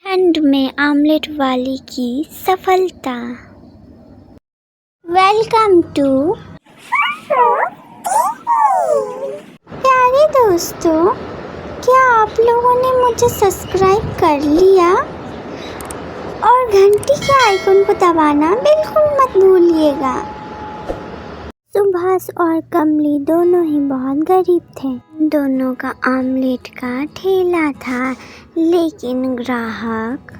And में omelette वाली की सफलता। वेलकम टू प्यारे दोस्तों, क्या आप लोगों ने मुझे सब्सक्राइब कर लिया? और घंटी के आइकन को दबाना बिल्कुल मत भूलिएगा। सुभाष और कमली दोनों ही बहुत गरीब थे। दोनों का आमलेट का ठेला था, लेकिन ग्राहक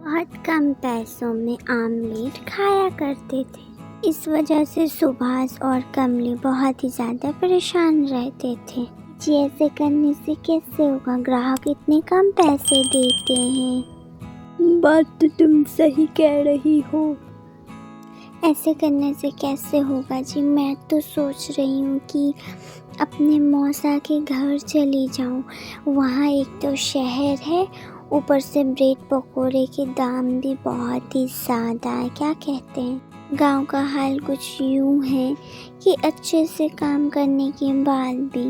बहुत कम पैसों में आमलेट खाया करते थे। इस वजह से सुभाष और कमली बहुत ही ज़्यादा परेशान रहते थे। जी ऐसे करने से कैसे होगा, ग्राहक इतने कम पैसे देते हैं। बात तो तुम सही कह रही हो। ऐसे करने से कैसे होगा जी। मैं तो सोच रही हूँ कि अपने मौसा के घर चली जाऊँ। वहाँ एक तो शहर है, ऊपर से ब्रेड पकोड़े के दाम भी बहुत ही ज़्यादा है। क्या कहते हैं, गांव का हाल कुछ यूँ है कि अच्छे से काम करने के बाद भी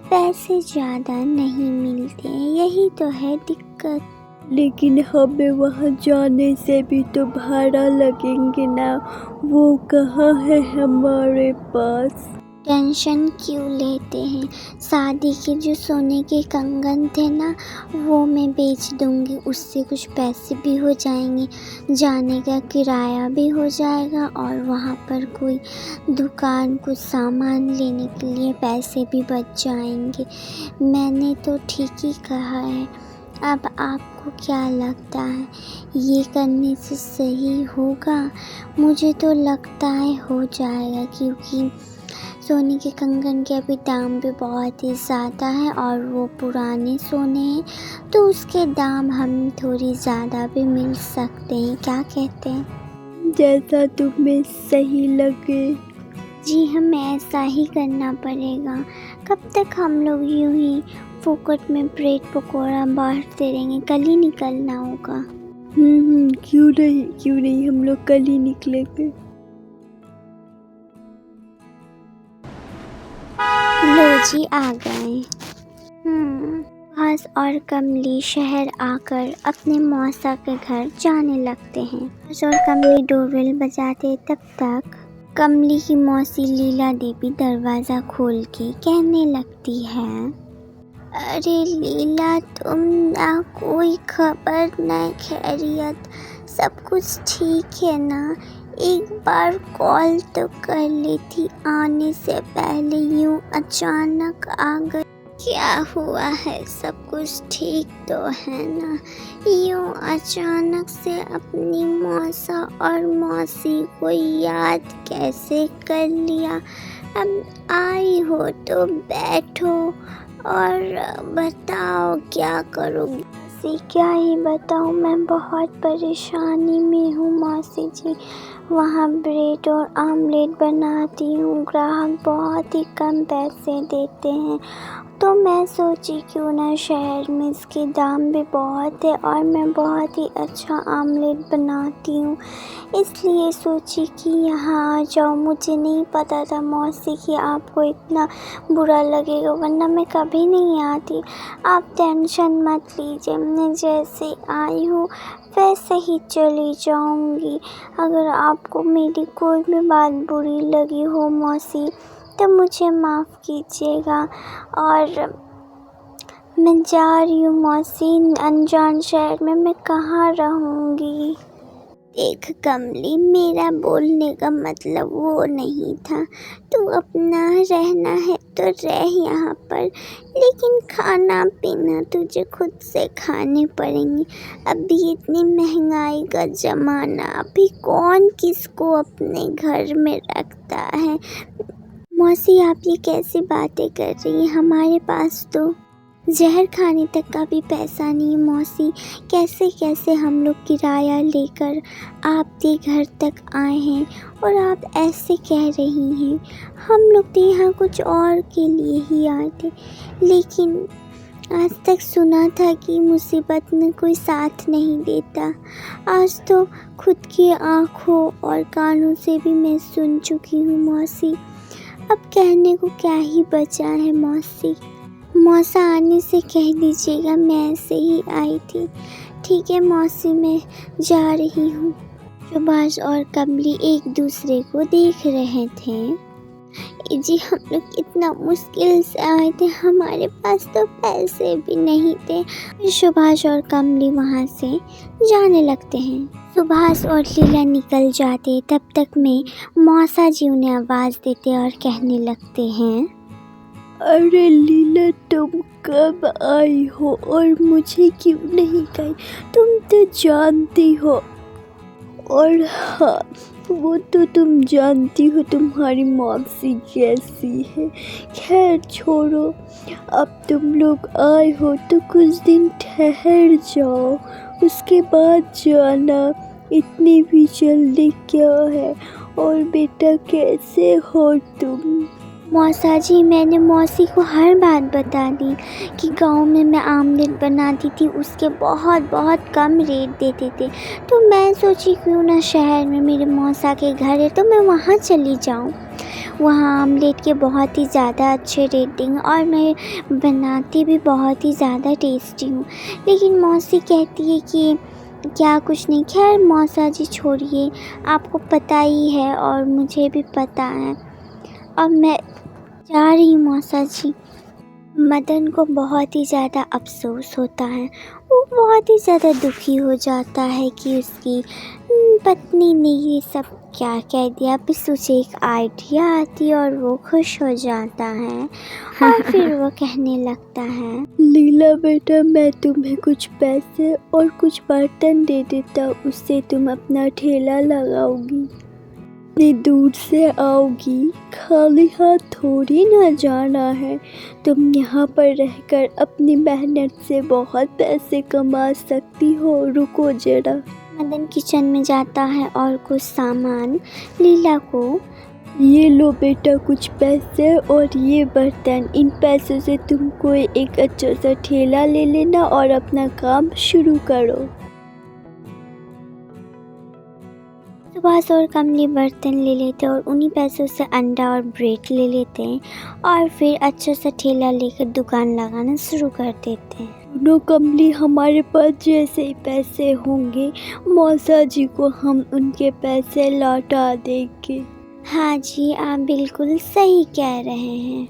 पैसे ज़्यादा नहीं मिलते हैं। यही तो है दिक्कत। लेकिन हमें वहाँ जाने से भी तो भाड़ा लगेंगे ना, वो कहाँ है हमारे पास। टेंशन क्यों लेते हैं, शादी के जो सोने के कंगन थे ना, वो मैं बेच दूंगी, उससे कुछ पैसे भी हो जाएंगे, जाने का किराया भी हो जाएगा और वहाँ पर कोई दुकान कुछ सामान लेने के लिए पैसे भी बच जाएंगे। मैंने तो ठीक ही कहा है। अब आपको क्या लगता है, ये करने से सही होगा? मुझे तो लगता है हो जाएगा, क्योंकि सोने के कंगन के अभी दाम भी बहुत ही ज़्यादा है और वो पुराने सोने हैं, तो उसके दाम हम थोड़ी ज़्यादा भी मिल सकते हैं। क्या कहते हैं? जैसा तुम्हें सही लगे। जी हमें ऐसा ही करना पड़ेगा। कब तक हम लोग यूं ही फोकट में ब्रेड पकौड़ा बांटते रहेंगे? कल ही निकलना होगा। क्यों नहीं हम लोग कल ही निकलेंगे। लो जी आ गए। सुभाष और कमली शहर आकर अपने मौसा के घर जाने लगते हैं। सुभाष और कमली डोरबेल बजाते, तब तक कमली की मौसी लीला देवी दरवाज़ा खोल के कहने लगती है, अरे लीला, तुम ना कोई खबर न खैरियत, सब कुछ ठीक है ना? एक बार कॉल तो कर लेती, आने से पहले यूं अचानक आ गई। क्या हुआ है, सब कुछ ठीक तो है ना? यूं अचानक से अपनी मौसा और मौसी को याद कैसे कर लिया? अब आई हो तो बैठो और बताओ क्या करोगी? क्या ही बताऊँ, मैं बहुत परेशानी में हूँ मौसी जी। वहाँ ब्रेड और आमलेट बनाती हूँ, ग्राहक बहुत ही कम पैसे देते हैं, तो मैं सोची क्यों ना शहर में इसके दाम भी बहुत है और मैं बहुत ही अच्छा आमलेट बनाती हूँ, इसलिए सोची कि यहाँ आ जाओ। मुझे नहीं पता था मौसी कि आपको इतना बुरा लगेगा, वरना मैं कभी नहीं आती। आप टेंशन मत लीजिए, मैं जैसे आई हूँ वैसे ही चली जाऊँगी। अगर आपको मेरी कोई भी बात बुरी लगी हो मौसी, तो मुझे माफ़ कीजिएगा। और मैं जा रही हूँ मौसी, अनजान शहर में मैं कहाँ रहूँगी। देख कमली, मेरा बोलने का मतलब वो नहीं था। तू अपना रहना है तो रह यहाँ पर, लेकिन खाना पीना तुझे खुद से खाने पड़ेंगे। अभी इतनी महंगाई का ज़माना, अभी कौन किसको अपने घर में रखता है? मौसी आप ये कैसी बातें कर रही हैं? हमारे पास तो जहर खाने तक का भी पैसा नहीं है मौसी। कैसे कैसे हम लोग किराया लेकर आपके घर तक आए हैं और आप ऐसे कह रही हैं। हम लोग तो यहाँ कुछ और के लिए ही आए थे, लेकिन आज तक सुना था कि मुसीबत में कोई साथ नहीं देता। आज तो खुद की आँखों और कानों से भी मैं सुन चुकी हूँ मौसी। अब कहने को क्या ही बचा है मौसी। मौसा आने से कह दीजिएगा मैं ऐसे ही आई थी। ठीक है मौसी, मैं जा रही हूँ। सुभाष और कमली एक दूसरे को देख रहे थे। जी हम लोग इतना मुश्किल से आए थे, हमारे पास तो पैसे भी नहीं थे। फिर सुभाष और कमली वहाँ से जाने लगते हैं। सुभाष और लीला निकल जाते, तब तक में मौसा जी उन्हें आवाज़ देते और कहने लगते हैं, अरे लीला, तुम कब आई हो और मुझे क्यों नहीं कही? तुम तो जानती हो। और हाँ, वो तो तुम जानती हो तुम्हारी मौसी कैसी है। खैर छोड़ो, अब तुम लोग आए हो तो कुछ दिन ठहर जाओ, उसके बाद जाना। इतनी भी जल्दी क्या है? और बेटा कैसे हो तुम? मौसा जी मैंने मौसी को हर बात बता दी कि गांव में मैं आमलेट बनाती थी, उसके बहुत बहुत कम रेट देते थे। तो मैं सोची क्यों ना शहर में मेरे मौसा के घर है तो मैं वहाँ चली जाऊँ। वहाँ आमलेट के बहुत ही ज़्यादा अच्छे रेट देंगे और मैं बनाती भी बहुत ही ज़्यादा टेस्टी हूँ। लेकिन मौसी कहती है कि क्या कुछ नहीं। खैर मौसा जी छोड़िए, आपको पता ही है और मुझे भी पता है। अब मैं जा रही हूँ मौसा जी। मदन को बहुत ही ज़्यादा अफसोस होता है। वो बहुत ही ज़्यादा दुखी हो जाता है कि उसकी पत्नी ने ये सब क्या कह दिया। बस उसे एक आइडिया आती है और वो खुश हो जाता है और फिर वो कहने लगता है, लीला बेटा, मैं तुम्हें कुछ पैसे और कुछ बर्तन दे देता, उससे तुम अपना ठेला लगाओगी। इतनी दूर से आओगी, खाली हाथ थोड़ी ना जाना है। तुम यहाँ पर रहकर अपनी मेहनत से बहुत पैसे कमा सकती हो। रुको जरा। मदन किचन में जाता है और कुछ सामान लीला को, ये लो बेटा कुछ पैसे और ये बर्तन। इन पैसों से तुम कोई एक अच्छा सा ठेला ले लेना और अपना काम शुरू करो। सुभाष और कमली बर्तन ले लेते हैं और उन्हीं पैसों से अंडा और ब्रेड ले लेते हैं और फिर अच्छा सा ठेला लेकर दुकान लगाना शुरू कर देते हैं। सुनो कमली, हमारे पास जैसे ही पैसे होंगे मौसा जी को हम उनके पैसे लौटा देंगे। हाँ जी, आप बिल्कुल सही कह रहे हैं।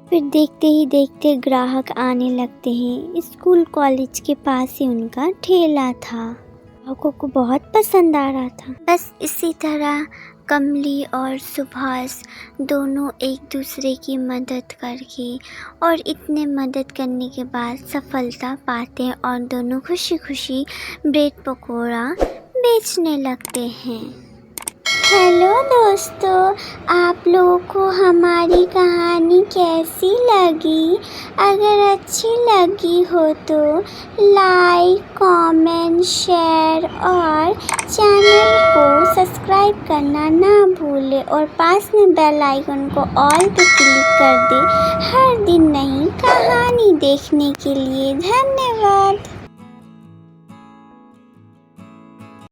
फिर देखते ही देखते ग्राहक आने लगते हैं। स्कूल कॉलेज के पास ही उनका ठेला था। ग्राहकों को बहुत पसंद आ रहा था। बस इसी तरह कमली और सुभाष दोनों एक दूसरे की मदद करके और इतने मदद करने के बाद सफलता पाते हैं और दोनों खुशी खुशी ब्रेड पकौड़ा बेचने लगते हैं। हेलो दोस्तों, आप लोगों को हमारी कहानी कैसी लगी? अगर अच्छी लगी हो तो लाइक, कमेंट, शेयर और चैनल को सब्सक्राइब करना ना भूलें और पास में बेल आइकन को ऑल पे क्लिक कर दें हर दिन नई कहानी देखने के लिए। धन्यवाद।